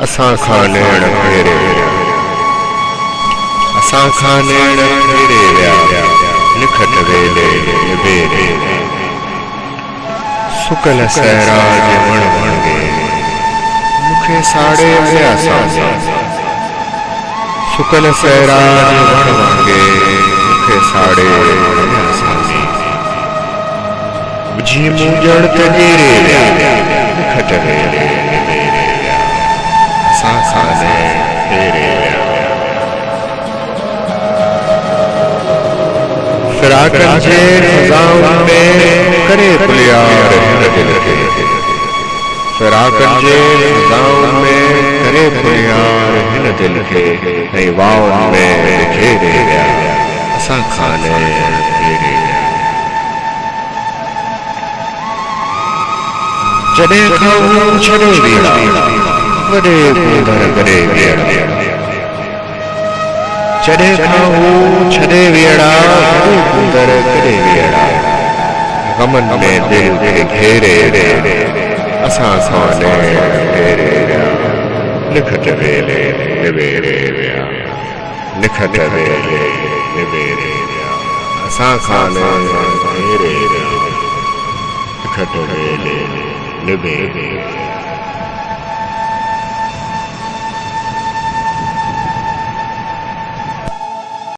असां खानेण फेरे असां खानेण फेरे विया निखट वेले निबेरे सुकल सैराज वण वणगे मुखे साड़े विया सामे सुकल सैराज वण वणगे मुखे साड़े विया सामे बुझी मूंझण ते डेरे विया निखट वेले निबेरे असां खानेण फेरे विया फिराकन जे खज़ाउन में करे पुलियार हिन दिल खे फिराकन जे खज़ाउन में करे पुलियार हिन दिल खे ऐं वाउन में घेरे विया असां खानेण फेरे विया जॾहिं खां हू छॾे विया वॾे कूदर करे विया जॾहिं खां हू छॾे विया वॾे कूदर करे विया गमन में दिल खे घेरे विया असां खानेण फेरे विया निखट वेले निबेरे विया निखट वेले निबेरे विया असां खानेण फेरे विया निखट वेले निबेरे